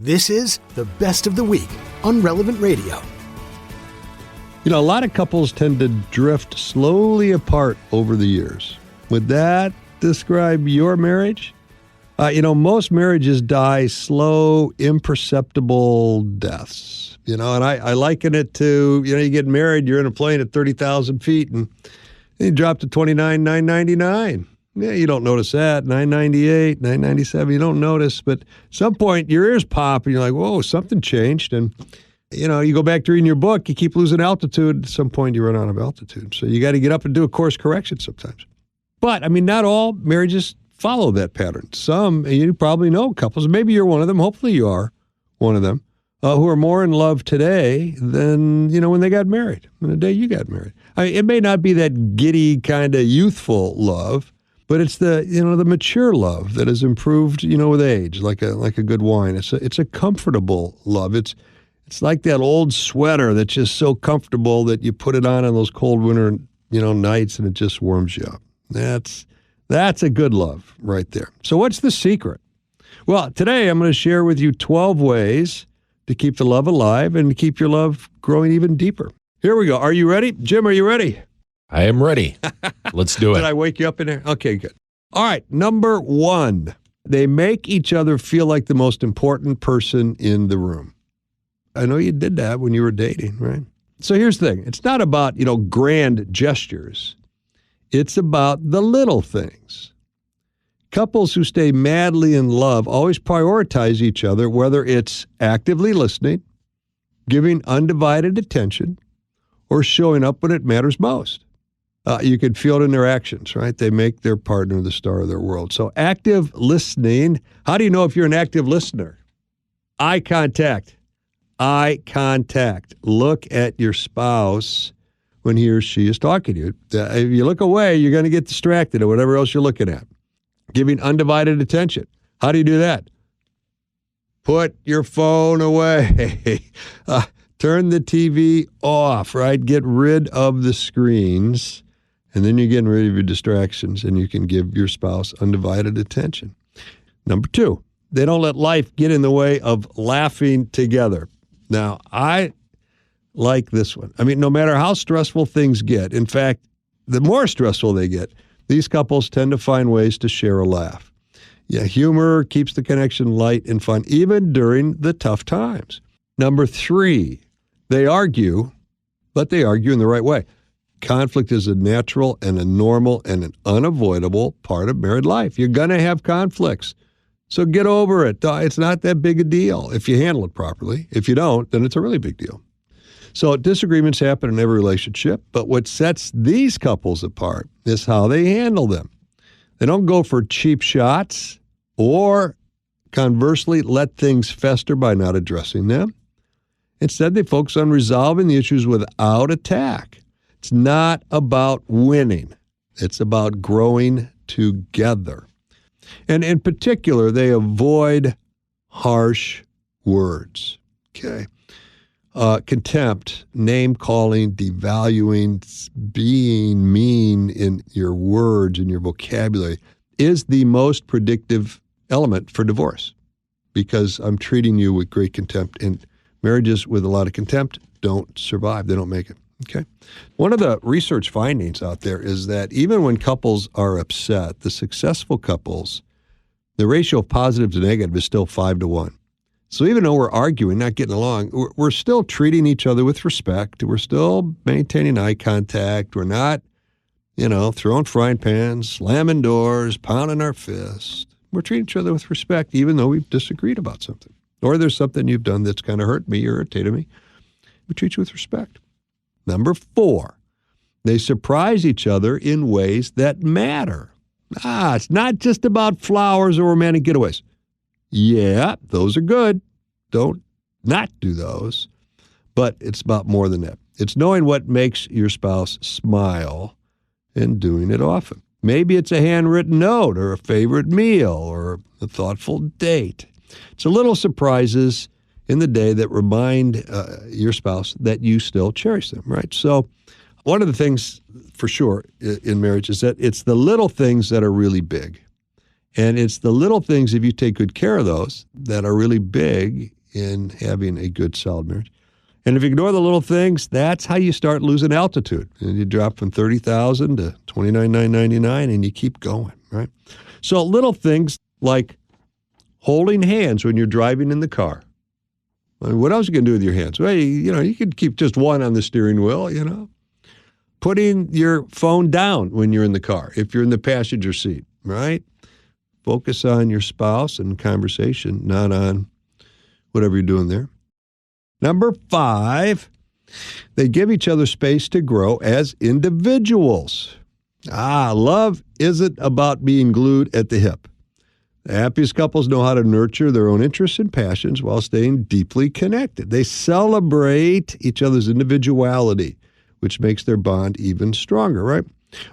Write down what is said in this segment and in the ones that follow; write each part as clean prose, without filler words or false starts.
This is the Best of the Week on Relevant Radio. You know, a lot of couples tend to drift slowly apart over the years. Would that describe your marriage? Most marriages die slow, imperceptible deaths. And I liken it to, you get married, you're in a plane at 30,000 feet, and you drop to 29,999. Yeah, you don't notice that. 998, 997, you don't notice. But at some point, your ears pop, and you're like, whoa, something changed. And, you go back to reading your book, you keep losing altitude. At some point, you run out of altitude. So you got to get up and do a course correction sometimes. But, not all marriages follow that pattern. Some, you probably know couples, maybe you're one of them, hopefully you are one of them, who are more in love today than, when they got married, on the day you got married. It may not be that giddy kind of youthful love, but it's the mature love that has improved, with age, like a good wine. It's a comfortable love. It's like that old sweater that's just so comfortable that you put it on those cold winter, nights, and it just warms you up. That's a good love right there. So what's the secret? Well, today I'm going to share with you 12 ways to keep the love alive and to keep your love growing even deeper. Here we go. Are you ready? Jim, are you ready? I am ready. Let's do it. Did I wake you up in there? Okay, good. All right, number 1, they make each other feel like the most important person in the room. I know you did that when you were dating, right? So here's the thing. It's not about, grand gestures. It's about the little things. Couples who stay madly in love always prioritize each other, whether it's actively listening, giving undivided attention, or showing up when it matters most. You can feel it in their actions, right? They make their partner the star of their world. So active listening. How do you know if you're an active listener? Eye contact. Eye contact. Look at your spouse when he or she is talking to you. If you look away, you're going to get distracted or whatever else you're looking at. Giving undivided attention. How do you do that? Put your phone away. Turn the TV off, right? Get rid of the screens. And then you're getting rid of your distractions and you can give your spouse undivided attention. Number 2, they don't let life get in the way of laughing together. Now, I like this one. No matter how stressful things get, in fact, the more stressful they get, these couples tend to find ways to share a laugh. Yeah, humor keeps the connection light and fun, even during the tough times. Number 3, they argue, but they argue in the right way. Conflict is a natural and a normal and an unavoidable part of married life. You're going to have conflicts. So get over it. It's not that big a deal if you handle it properly. If you don't, then it's a really big deal. So disagreements happen in every relationship, but what sets these couples apart is how they handle them. They don't go for cheap shots or, conversely, let things fester by not addressing them. Instead, they focus on resolving the issues without attack. It's not about winning. It's about growing together. And in particular, they avoid harsh words. Okay. Contempt, name-calling, devaluing, being mean in your words and your vocabulary is the most predictive element for divorce because I'm treating you with great contempt, and marriages with a lot of contempt don't survive. They don't make it. Okay. One of the research findings out there is that even when couples are upset, the successful couples, the ratio of positive to negative is still 5-1. So even though we're arguing, not getting along, we're still treating each other with respect. We're still maintaining eye contact. We're not, throwing frying pans, slamming doors, pounding our fists. We're treating each other with respect, even though we've disagreed about something. Or there's something you've done that's kind of hurt me or irritated me. We treat you with respect. Number 4, they surprise each other in ways that matter. It's not just about flowers or romantic getaways. Yeah, those are good. Don't not do those. But it's about more than that. It's knowing what makes your spouse smile and doing it often. Maybe it's a handwritten note or a favorite meal or a thoughtful date. It's a little surprises in the day that remind your spouse that you still cherish them, right? So one of the things for sure in marriage is that it's the little things that are really big. And it's the little things, if you take good care of those, that are really big in having a good, solid marriage. And if you ignore the little things, that's how you start losing altitude. And you drop from 30,000 to 29,999, and you keep going, right? So little things like holding hands when you're driving in the car. I mean, what else are you going to do with your hands? Well, you could keep just one on the steering wheel, Putting your phone down when you're in the car, if you're in the passenger seat, right? Focus on your spouse and conversation, not on whatever you're doing there. Number 5, they give each other space to grow as individuals. Love isn't about being glued at the hip. The happiest couples know how to nurture their own interests and passions while staying deeply connected. They celebrate each other's individuality, which makes their bond even stronger, right?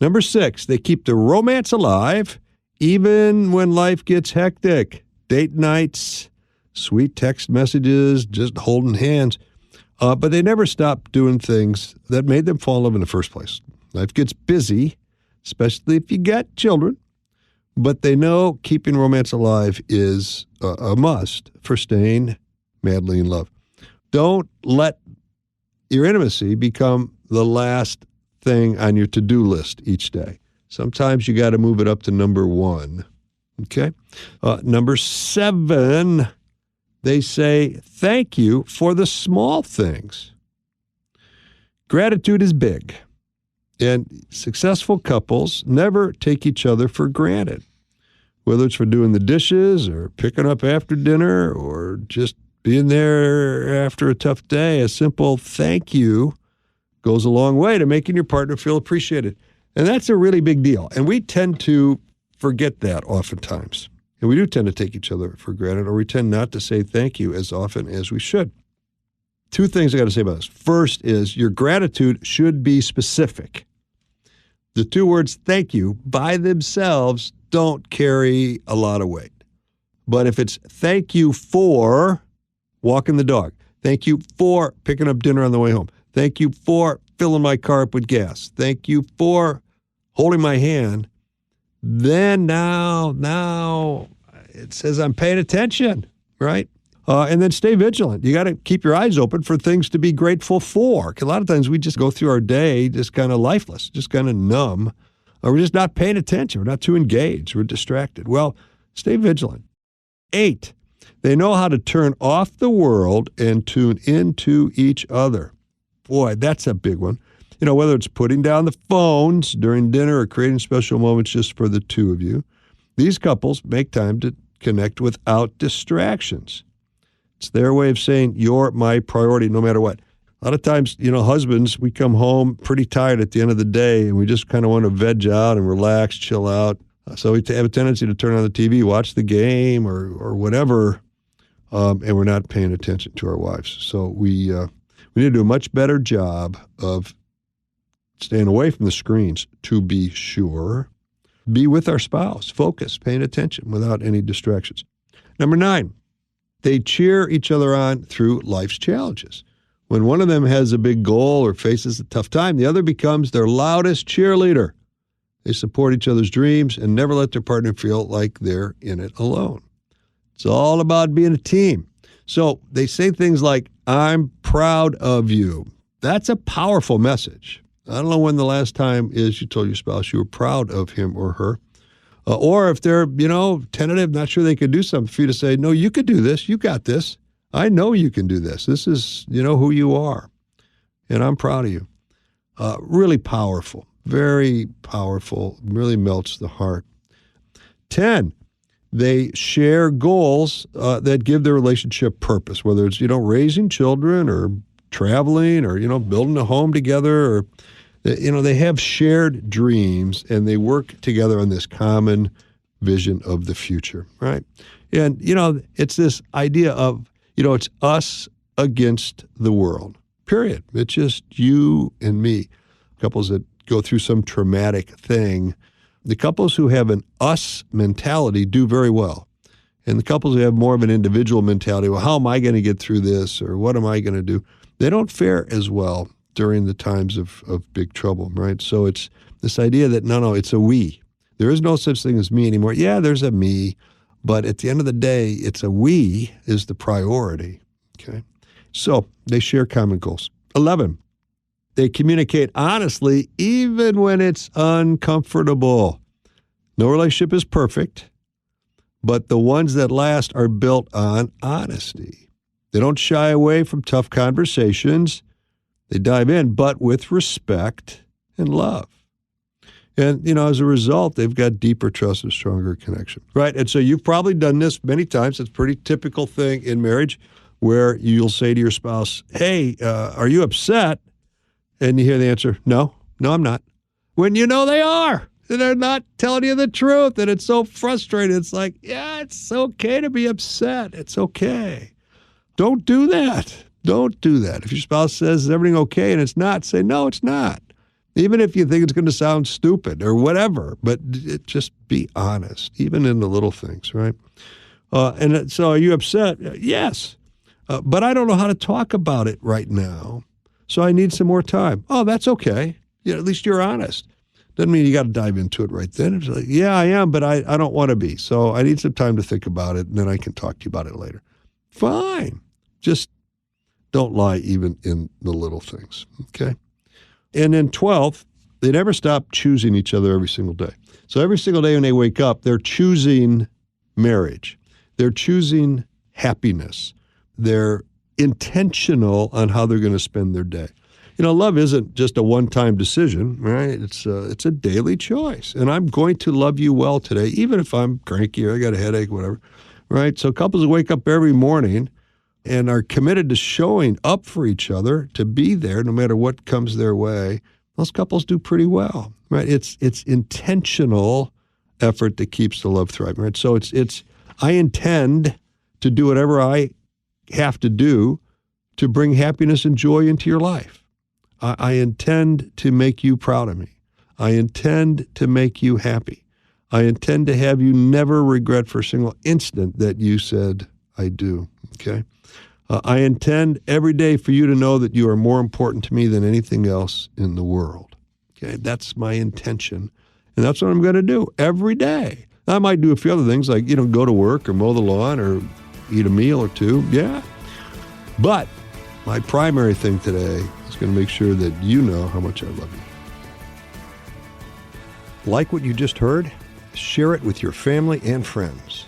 Number 6, they keep the romance alive even when life gets hectic. Date nights, sweet text messages, just holding hands. But they never stop doing things that made them fall in love in the first place. Life gets busy, especially if you got children. But they know keeping romance alive is a must for staying madly in love. Don't let your intimacy become the last thing on your to-do list each day. Sometimes you got to move it up to number 1. Okay? Number 7, they say thank you for the small things. Gratitude is big. And successful couples never take each other for granted, whether it's for doing the dishes or picking up after dinner or just being there after a tough day. A simple thank you goes a long way to making your partner feel appreciated. And that's a really big deal. And we tend to forget that oftentimes. And we do tend to take each other for granted, or we tend not to say thank you as often as we should. 2 things I got to say about this. First is your gratitude should be specific. The 2 words thank you by themselves don't carry a lot of weight. But if it's thank you for walking the dog, thank you for picking up dinner on the way home, thank you for filling my car up with gas, thank you for holding my hand, then now it says I'm paying attention, right? And then stay vigilant. You got to keep your eyes open for things to be grateful for. 'Cause a lot of times we just go through our day just kind of lifeless, just kind of numb, or we're just not paying attention. We're not too engaged. We're distracted. Well, stay vigilant. 8, they know how to turn off the world and tune into each other. Boy, that's a big one. Whether it's putting down the phones during dinner or creating special moments just for the 2 of you, these couples make time to connect without distractions. It's their way of saying, you're my priority no matter what. A lot of times, husbands, we come home pretty tired at the end of the day, and we just kind of want to veg out and relax, chill out. So we have a tendency to turn on the TV, watch the game or whatever, and we're not paying attention to our wives. So we need to do a much better job of staying away from the screens, to be sure. Be with our spouse, focus, paying attention without any distractions. Number 9, they cheer each other on through life's challenges. When one of them has a big goal or faces a tough time, the other becomes their loudest cheerleader. They support each other's dreams and never let their partner feel like they're in it alone. It's all about being a team. So they say things like, I'm proud of you. That's a powerful message. I don't know when the last time is you told your spouse you were proud of him or her. Or if they're, tentative, not sure they could do something, for you to say, no, you could do this. You got this. I know you can do this. This is, who you are. And I'm proud of you. Really powerful, very powerful, really melts the heart. 10, they share goals that give their relationship purpose, whether it's, raising children or traveling or, building a home together or, they have shared dreams and they work together on this common vision of the future, right? And, it's this idea of, it's us against the world, period. It's just you and me. Couples that go through some traumatic thing, the couples who have an us mentality do very well. And the couples who have more of an individual mentality, well, how am I going to get through this or what am I going to do? They don't fare as well during the times of big trouble, right? So it's this idea that, no, it's a we. There is no such thing as me anymore. Yeah, there's a me, but at the end of the day, it's a we is the priority. Okay. So they share common goals. 11, they communicate honestly even when it's uncomfortable. No relationship is perfect, but the ones that last are built on honesty. They don't shy away from tough conversations. They dive in, but with respect and love. And, as a result, they've got deeper trust and stronger connection, right? And so you've probably done this many times. It's a pretty typical thing in marriage where you'll say to your spouse, hey, are you upset? And you hear the answer, no, I'm not. When you know they are. They're not telling you the truth, and it's so frustrating. It's like, yeah, it's okay to be upset. It's okay. Don't do that. Don't do that. If your spouse says, is everything okay, and it's not, say, no, it's not. Even if you think it's going to sound stupid or whatever, but just be honest, even in the little things, right? And so are you upset? Yes. But I don't know how to talk about it right now, so I need some more time. Oh, that's okay. At least you're honest. Doesn't mean you got to dive into it right then. It's like, yeah, I am, but I don't want to be. So I need some time to think about it, and then I can talk to you about it later. Fine. Just don't lie even in the little things, okay? And then 12, they never stop choosing each other every single day. So every single day when they wake up, they're choosing marriage. They're choosing happiness. They're intentional on how they're going to spend their day. Love isn't just a one-time decision, right? It's a daily choice. And I'm going to love you well today, even if I'm cranky or I got a headache, whatever, right? So couples who wake up every morning and are committed to showing up for each other, to be there no matter what comes their way, those couples do pretty well, right? It's intentional effort that keeps the love thriving, right? So it's I intend to do whatever I have to do to bring happiness and joy into your life. I intend to make you proud of me. I intend to make you happy. I intend to have you never regret for a single instant that you said, I do, okay? I intend every day for you to know that you are more important to me than anything else in the world, okay? That's my intention, and that's what I'm going to do every day. I might do a few other things like, go to work or mow the lawn or eat a meal or two, yeah. But my primary thing today is going to make sure that you know how much I love you. Like what you just heard? Share it with your family and friends.